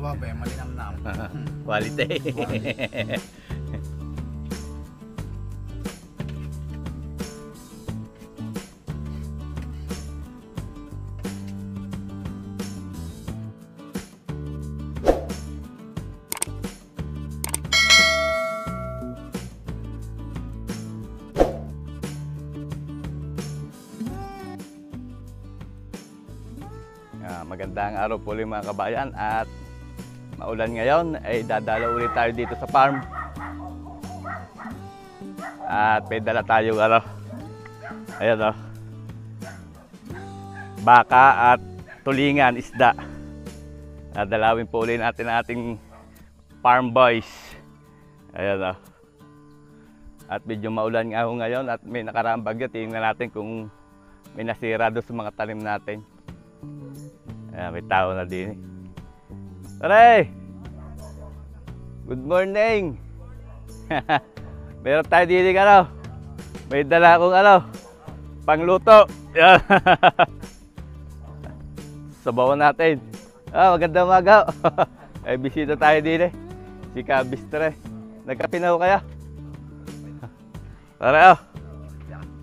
Suwabe, malinamnam. Quality. Magandang araw po ulit mga kabayan, at maulan ngayon ay dadala ulit tayo dito sa farm. At may dala tayo ayan baka at tulingan, isda. Dalawin po ulit natin ang ating farm boys. Ayan at medyo maulan nga ngayon at may nakaraang bagyo. Tingnan natin kung may nasira doon sa mga tanim natin. Ayan, may tao na din. Pare! Good morning! Meron tayo dito may dala akong pangluto. Sabawan natin. Magandang umaga. Ay, bisita tayo dito. Si Kabistre. Nagkape na ho kaya? Pare,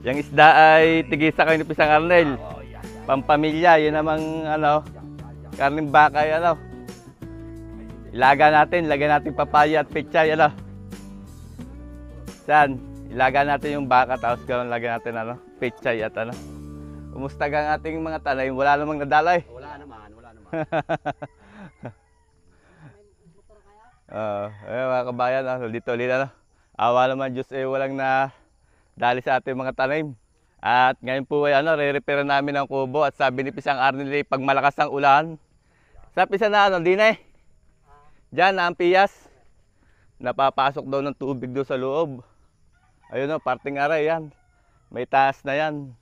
yung isda ay tigisa kayo ni Pisang Arnel. Pampamilya, yun namang karning baka yan. Lagyan natin papaya at pechay. Saan? Ilaga natin yung baka, tapos gawin lagyan natin pechay at Kumusta ang ating mga tanim? Wala namang nadalay. Wala naman. Mga kabayan, dito ulit awa naman Diyos walang na dali sa ating mga tanim. At ngayon po ay re-repair namin ang kubo, at sabi ni Pisang Arnel pag malakas ang ulan. Sa Pisang na din diyan na ang piyas. Napapasok daw ng tubig doon sa loob. Ayun parting aray yan. May taas na yan.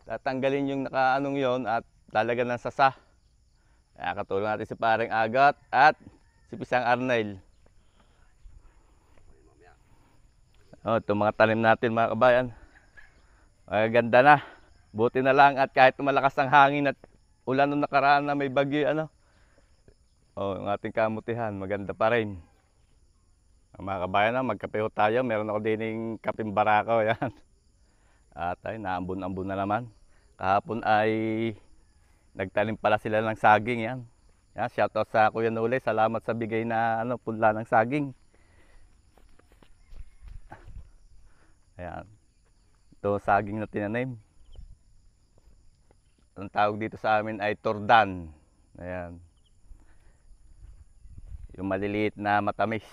Tatanggalin yung nakaanong yon at lalagyan ng sasa. Kaya katulong natin si Paring Agot at si Pisang Arnel. Itong mga tanim natin mga kabayan. Ganda na. Buti na lang at kahit malakas ang hangin at ulan nung nakaraan na may bagyo, yung ating kamutihan, maganda pa rin. Mga kabayan, magkape ho tayo. Meron ako din kaping barako. Yan. At ay, naambun-ambun na naman. Kahapon ay nagtanim pala sila ng saging. Yan. Shoutout sa Kuya Nule. Salamat sa bigay na punla ng saging. Ayan. Ito saging na tinanim. Ang tawag dito sa amin ay tordan. Ayan. Yung maliliit na matamis.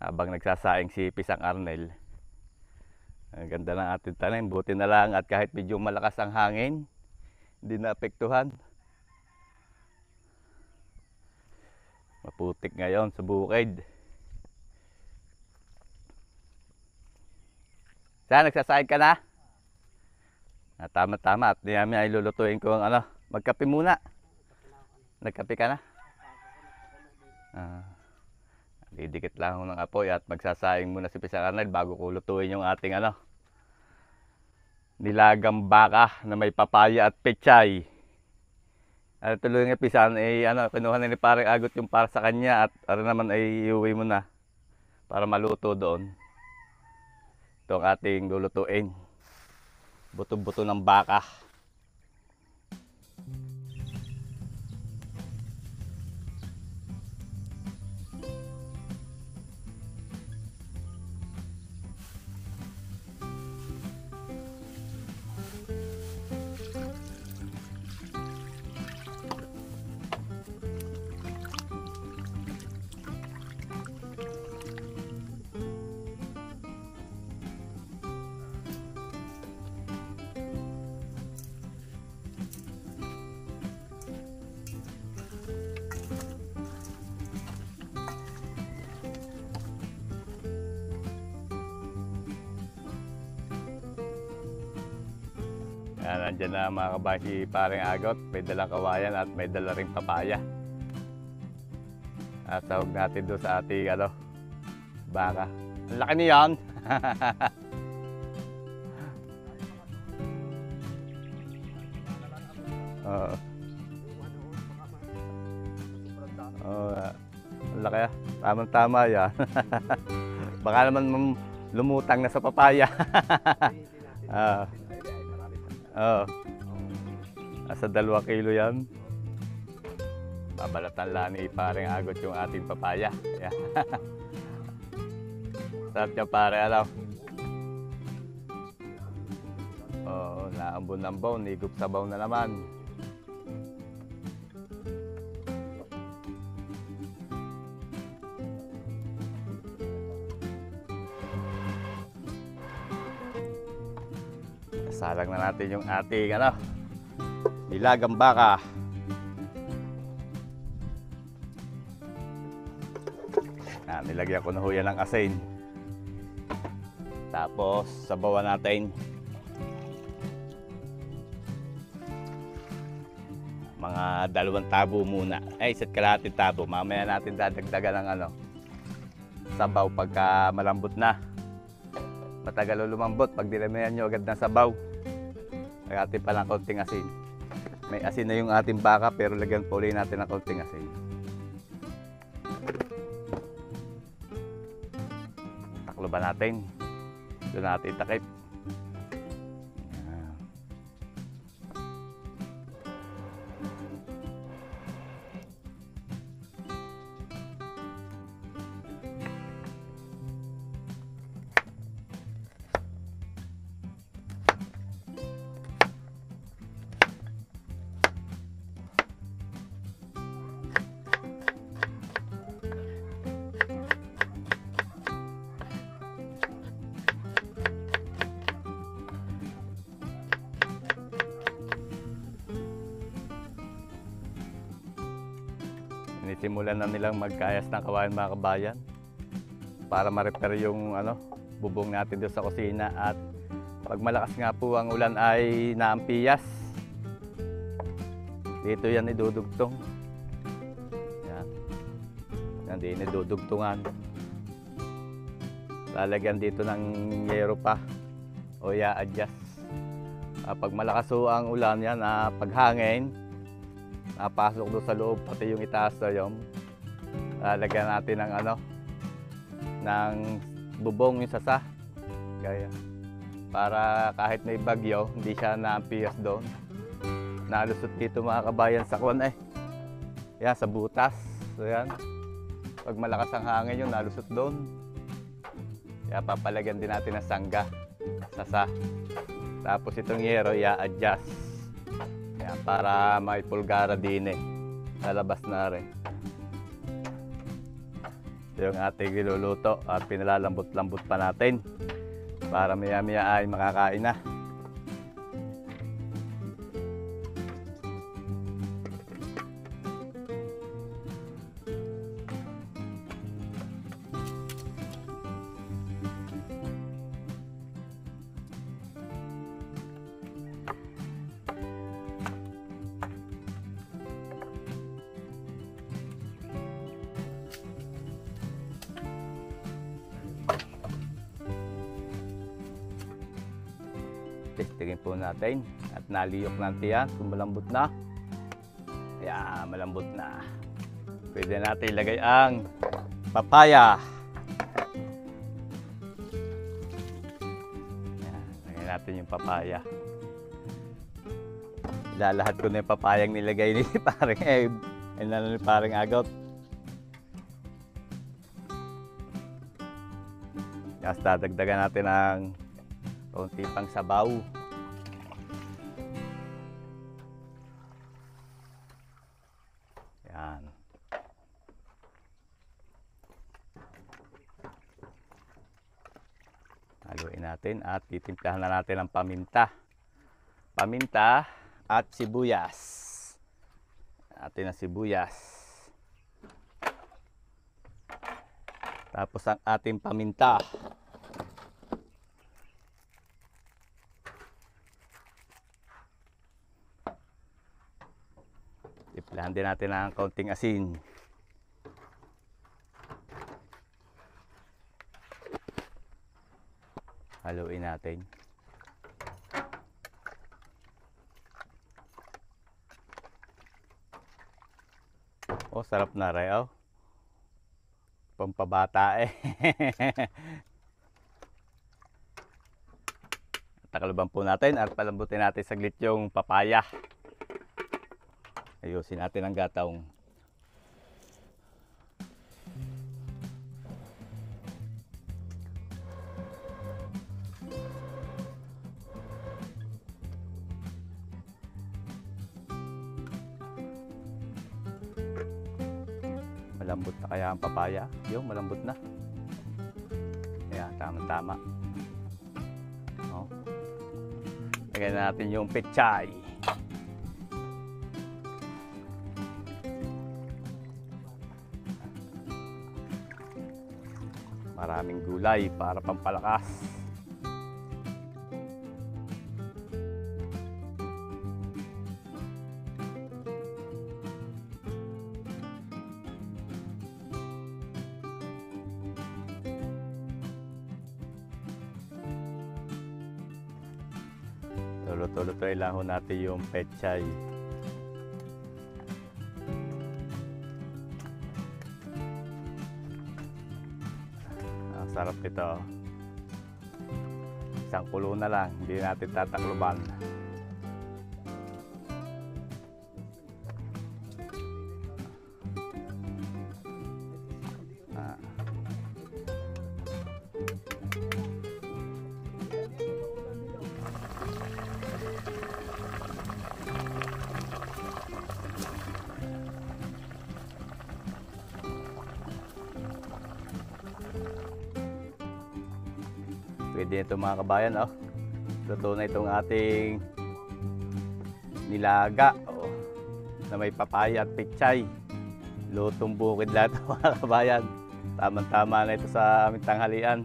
Habang nagsasaing si Pisang Arnel. Ang ganda ng ating tanim. Buti na lang at kahit medyo malakas ang hangin, hindi naapektuhan. Maputik ngayon sa bukid. Saan, nagsasaing ka na? Tama-tama at namin ay lulutuin ko ang magkape muna. Nagkape ka na? Didikit lang ako ng apoy at magsasaing muna si Pisang Arnel bago ko lutuin yung ating nilagang baka na may papaya at pechay. At tuloy nga Pisang kinuha na ni Paring Agot yung para sa kanya at naman ay iuwi mo na para maluto doon. Ito ang ating lulutuin. Buto-buto ng baka. Nandiyan na mga kabayan si Paring Agot. May dalang kawayan at may dala ring papaya. At sahog natin doon sa ating baka. Ang laki niyan. laki ah. Tamang-tama yan. Baka naman lumutang na sa papaya. Oo. Nasa 2 kilo yan. Babalatan lang ni pareng agot yung ating papaya. Ayan. Sarap niya pare, alam. Oo, naambon-ambon, higop sabaw na naman. Salang na natin yung ating nilagang baka. Nilagyan ko na ho yan ng asin. Tapos sabawan natin mga 2 tabo muna. Ay, 1 kalahating tabo. Mamaya natin dadagdagan ng sabaw pagka malambot na. Matagal lumambot pag dinamihan nyo agad ng sabaw. Lagyan pa ng konting asin. May asin na yung ating baka pero lagyan pa ulit natin ng konting asin. Taklo ba natin? Doon natin itakip. Sinisimulan na nilang magkayas ng kawayan mga kabayan para ma-repair yung bubong natin doon sa kusina, at pag malakas nga po ang ulan ay naampiyas. Dito yan idudugtong. Yan. Yan din idudugtungan. Lalagyan dito ng yero pa o i-adjust. Pag malakas po ang ulan yan, paghangin, napasok doon sa loob, pati yung itaas na yun. Lalagyan natin ng ng bubong yung sasa. Kaya, para kahit may bagyo, hindi siya naampiyas doon. Nalusot dito mga kabayan sa kwan Yan, sa butas. So yan. Pag malakas ang hangin yun, nalusot doon. Kaya papalagyan din natin ng sangga, sasa. Tapos itong yero, i-adjust. Yan, para may pulgara din sa labas na rin. Ito yung ating niluluto at pinalalambot-lambot pa natin para maya-maya ay makakain na. Testingin po natin at naliyok natin yan kung malambot na. Ayan, malambot na. Pwede natin ilagay ang papaya. Ayan, lagay natin yung papaya. Ilalahat ko na yung papayang nilagay ni parang ni parang agot. Tapos dadagdagan natin ng konti pang sabaw. Yan. Haluin natin at titimplahan na natin ang paminta. Paminta at sibuyas. Atin ang sibuyas. Tapos ang ating paminta. Timplahan din natin ng kaunting asin. Haluin natin. Oh, sarap na rin. Pampabata eh. Takalaban po natin at palambutin natin saglit yung papaya. Ayusin natin ang gatawng. Malambot na kaya ang papaya? Yung malambot na. Ayan, tama-tama. Oh. Lagyan natin yung pechay. Maraming gulay para pampalakas. Luto-lutoy lang ho natin yung pechay. Ang sarap nito. Isang kulo na lang, hindi natin tatakluban. Pwede ito mga kabayan, oh. Luto na itong ating nilaga, oh, na may papaya at pechay. Lutong bukid lahat mga kabayan. Tama-tama na ito sa aming tanghalian.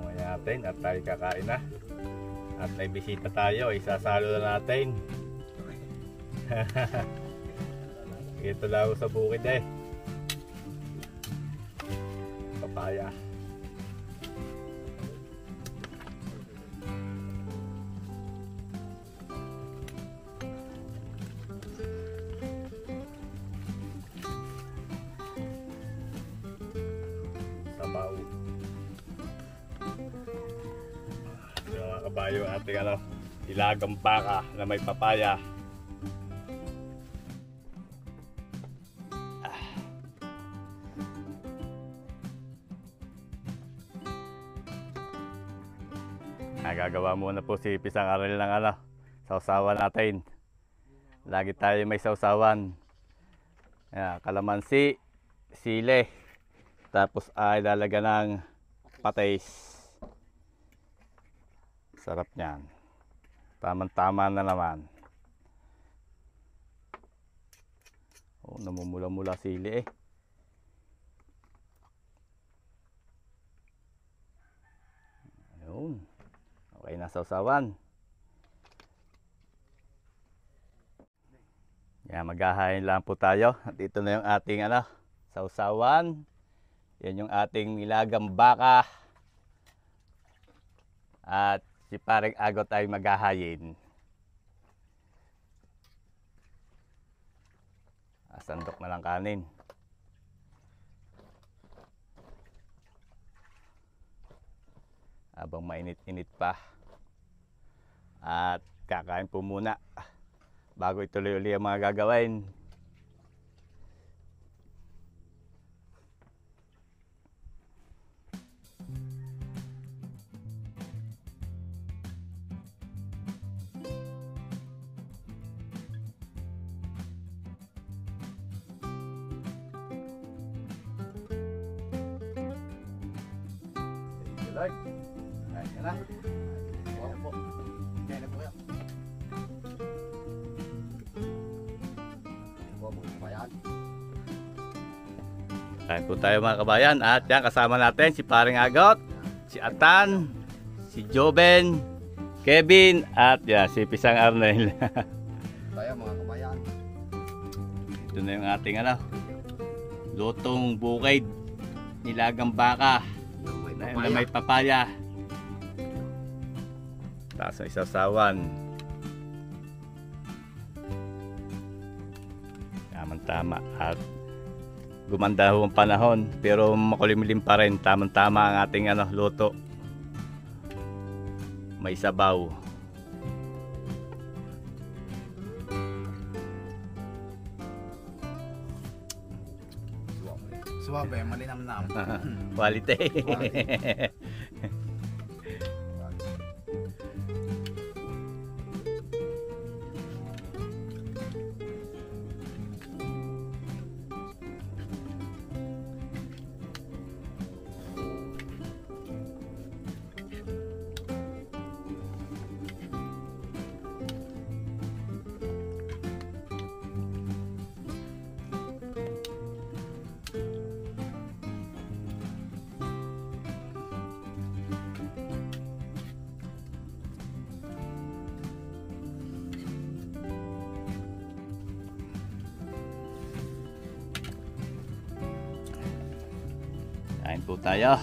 Ngayon natin at tayo kakain na. At may bisita tayo, isasalo na natin. Ito lang sa bukid eh. Papaya. Sabaw. So, mga kabayo, ating ilagang baka na may papaya. Nagagawa muna po si Pisang Arnel ng sausawan natin. Lagi tayo may sausawan. Kalamansi, sile, tapos ay lalagyan ng patis. Sarap niyan. Tamang-tama na naman. Oh, namumula-mula sili eh. Ayun. Okay na sausawan. Yan, maghahain lang po tayo. At ito na yung ating sausawan. Yan yung ating nilagang baka. At si Paring Agot ay maghahayin. Sandok na lang kanin. Habang mainit-init pa. At kakain po muna bago ituloy uli ang mga gagawin. Like, kain ka na. Kain po. Kain na po kayo. Kain po tayo mga kabayan. At yan, kasama natin si Paring Agot, si Atan, si Joben, Kevin, at yan, si Pisang Arnel. Tayo mga kabayan. Ito na yung ating lutong bukid, nilagang baka na may papaya. Tapos ang isasawan. Tama-tama. At Gumanda ho ang panahon pero makulimlim pa rin. Tamang-tama ang ating luto. May sabaw. Suwabe, malinam-nam. Quality. Kain po tayo.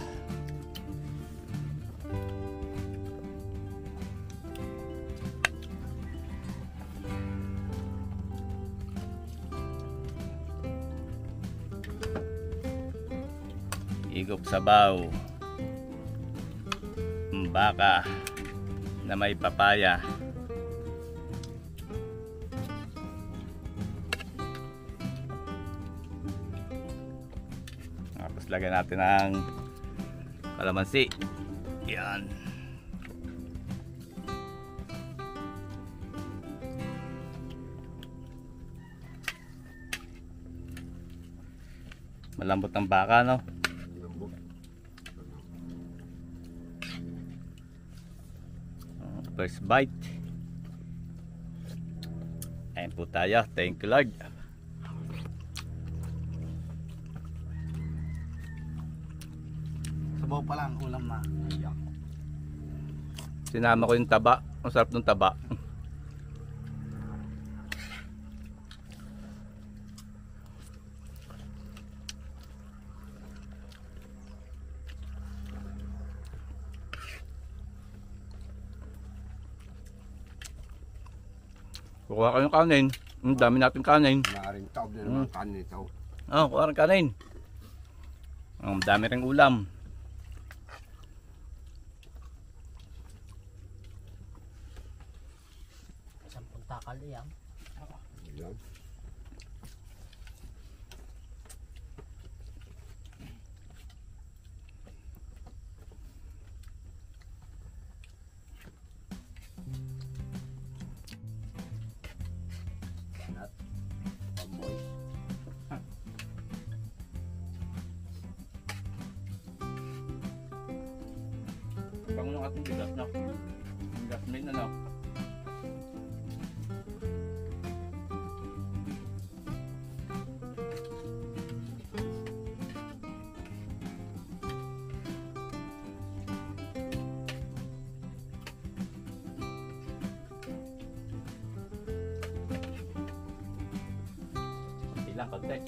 Igop sabaw. Baka na may papaya. Tapos lagyan natin ng kalamansi. Yan. Malambot ang baka, no? First bite. Ayan po tayo. Thank you, Lord. Sabaw pa lang, ulam na. Sinama ko yung taba. Ang sarap ng taba. Kukuha kayong kanin. Ang dami natin kanin. Maaring taob na naman kanin ito. Kuha rin kanin. Ang dami rin ulam. Sampung takal yan. Yan. Nat. Pamboy. Bango ng ating bigas na. Yung gasmin na. Ilang konti.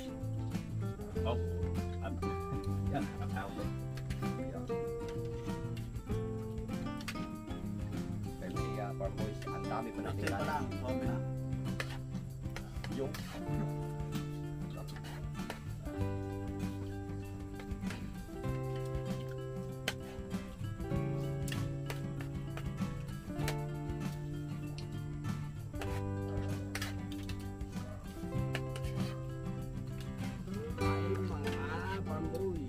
Oh. Yan. Yan. Kaya Pamboy, ang dami pa natin Pa lang, suwabe na. yung ay mga Pamboy.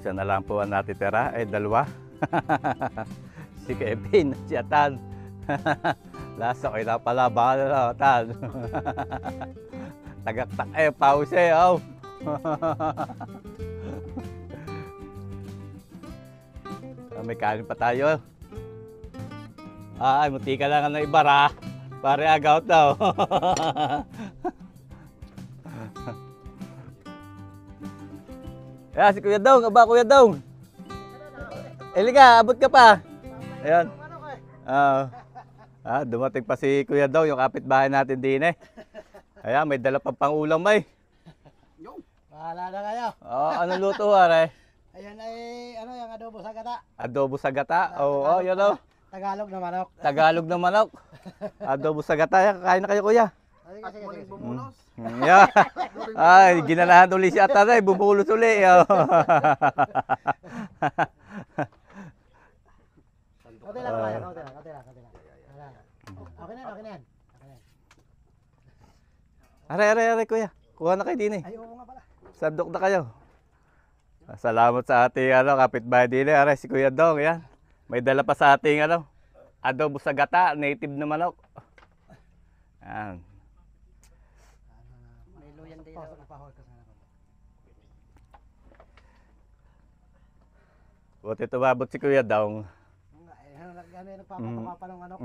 Isa na lang po ang natitira. Ay, dalawa. Si Kevin, si Atan. Lasa ko na pala, baka na lang, Atan. Tagaktak pause oh. May kanin pa tayo. Ay, muti ka lang ng ibara. Pare agaw daw. Si Kuya Dong, aba Kuya Dong. Eliga, abot ka pa. Ayan. Dumating pa si Kuya Dong, yung kapitbahay natin din eh. Ayan, may dala pang pangulam may. Bahala na kayo. Anong luto are? Ayan ay, yung adobo sa gata. Adobo sa gata. Yun o. Tagalog na manok. Tagalog ng manok. Adobo sa gata. Kakain na kayo, Kuya. At muling bumulos. Yeah. Ay, ginanahan uli si Atan ay bumulos uli. Konti lang kaya, konti lang. Okay na yan. Are, Kuya. Kuha na kayo din eh. Ay, oo nga pala. Sandok na kayo. Salamat sa ating kapitbahay din eh. Are, si Kuya Dong. Yan. May dala pa sa ating adobo sa gata. Native na manok. Yan. May luyan din. Buti tumabot si Kuya Dong. Nagpapatuka pa ng manok.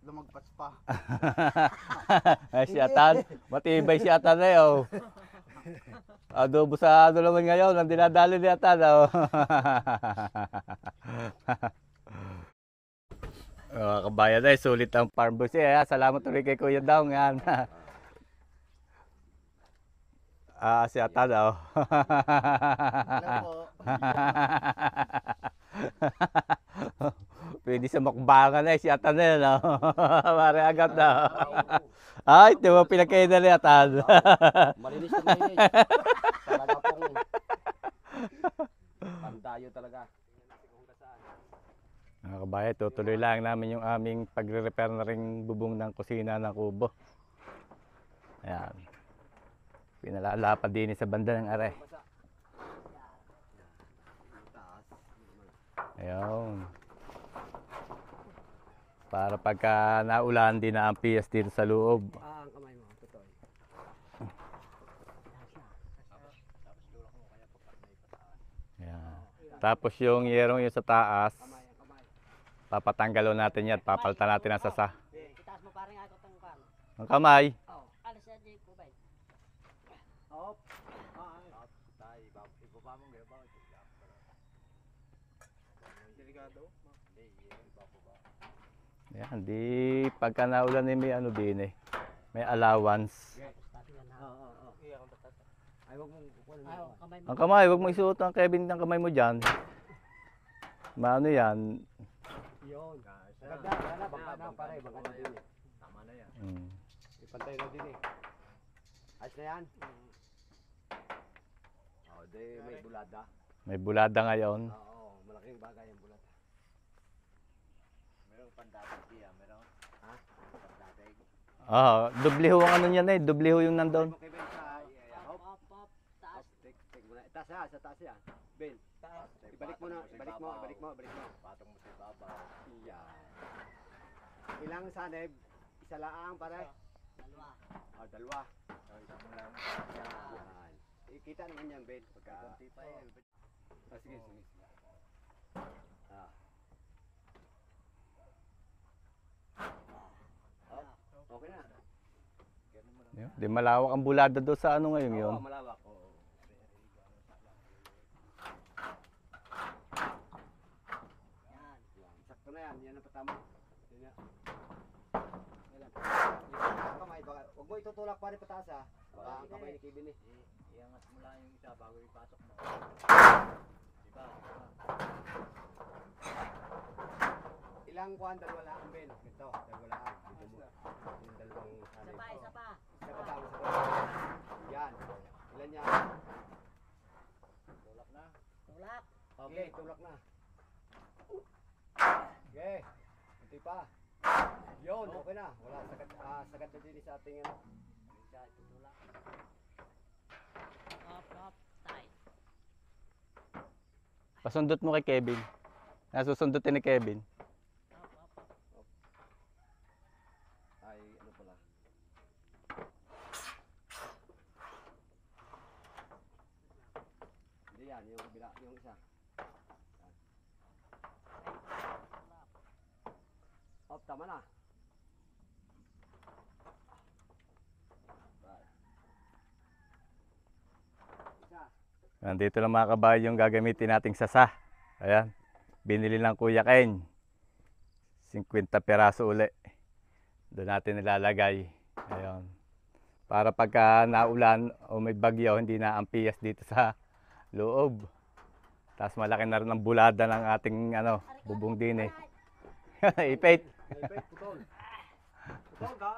Lumagpas pa. Ay, si Atan. Matibay si Atan eh. Adobo sa naman ngayon. Ang dinadali ni Atan. Kabayan sulit ang farm boys eh. Salamat ulit kay Kuya Dong. Yan. Si Atan Pwede sa makbangan si Atan Mare agad na. Ay, di ba pinagkainan ni Atan? Malinis na malinis. Talaga pong pandayo talaga. Mga kabayan, tutuloy lang namin yung aming pagre-repair na ring bubong ng kusina ng kubo. Ayan. Pinalalapad din sa banda ng are. Ayun. Para pagka naulan din na ang piyas dito sa loob. Ang kamay mo, totoo. Ayan. Tapos yung yerong yung sa taas, papatanggalon natin yan, papalitan natin ang sasa. Itaas mo parang ako tong kan. Ang kamay. Alis na di ko ba? Yan, di pagka naulan may din eh. May allowance. Ay, wag mong kukunin mo. Kamay mo. Ang kamay, wag mo isuot ang Kevin ng kamay mo diyan. Maano yan? Yun. Ganda, wala, baka na pare, baka na din eh. Tama na yan. Ipantay na din eh. Ayos na yan. Di may bulada. May bulada ngayon. Oo, malaking bagay ang bulada. Merong pandatig diya, meron. Ha? Pandatig. Doble ho ang ano niyan eh, doble ho yung nandoon. Okay, Ben, hop. Taas. Tek muna. Taas yan, sa taas yan. Ben, taas. Ibalik mo. Patong mo sa babaw. Iyan. Ilang sanib? Isa lang, pare? Dalawa. Dalawa. Isa mo lang. Yan. Ikita naman yan, Ben. Pagka... sige. Okay na. Di malawak ang bulada doon sa ano ngayon yun. Oo, malawak. Oo. Yan. Sakto na yan. Yan ang patama. Yan na. Yan. Kamay, baka, huwag mo itutulak pa rin pataas ha. Baka ang kamay ni Kevin eh. Iangat mo lang yung isa bago ipasok mo. Diba? Ilang kuhan? Dalawa lang, Ben. Ito, dalawa lang. Dito mo. Yung dalawang sanib. Isa pa. Isa pa tama sa yan. Ilan yan? Tulak na. Tulak. Okay, tulak na. Okay. Hindi pa. Yun, okay na. Wala sagad na din sa ating ano. Tulak. Up, tight. Pasundot mo kay Kevin. Nasusundutin ni Kevin. Ay, ano pala. Hindi yan, yung kabila, yung isa. Yan. Op, tama na. Right. Isa. Nandito lang mga kabayan yung gagamitin nating sasa. Ayan. Binili ng Kuya Ken. 50 peraso uli. Doon natin nilalagay. Ayun. Para pagka naulan o may bagyo, hindi na ampiyas dito sa loob. Tapos malaki na rin ang bulada ng ating bubong din eh. Ipit. Naipit, putol. Putol ka?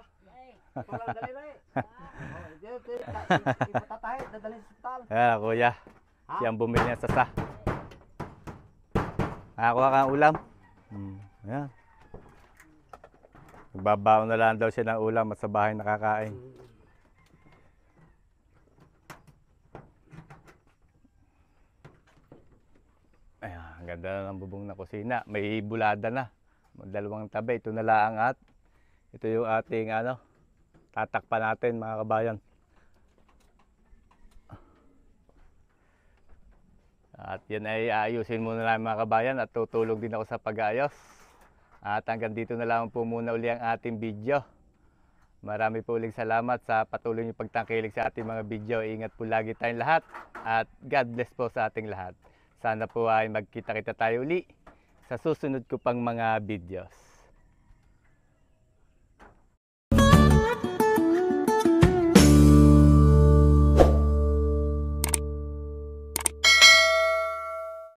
Putol lang, dali na eh. Oh, hindi, ipatatahid, dadalhin sa hospital. Ayan, Kuya. Siyang bumili niya sasa. Nakakuha ka ng ulam. Ayan. Magbabaon na lang daw siya ng ulam at sa bahay nakakain. Ayan, ang ganda na ng bubong na kusina. May bulada na. Dalawang tabi. Ito na lang at ito yung ating tatakpan natin mga kabayan. At yan ay aayusin muna namin mga kabayan at tutulong din ako sa pag-aayos. At hanggang dito na lang po muna uli ang ating video. Marami po uling salamat sa patuloy niyong pagtangkilik sa ating mga video. Ingat po lagi tayong lahat at God bless po sa ating lahat. Sana po ay magkita-kita tayo uli sa susunod ko pang mga videos.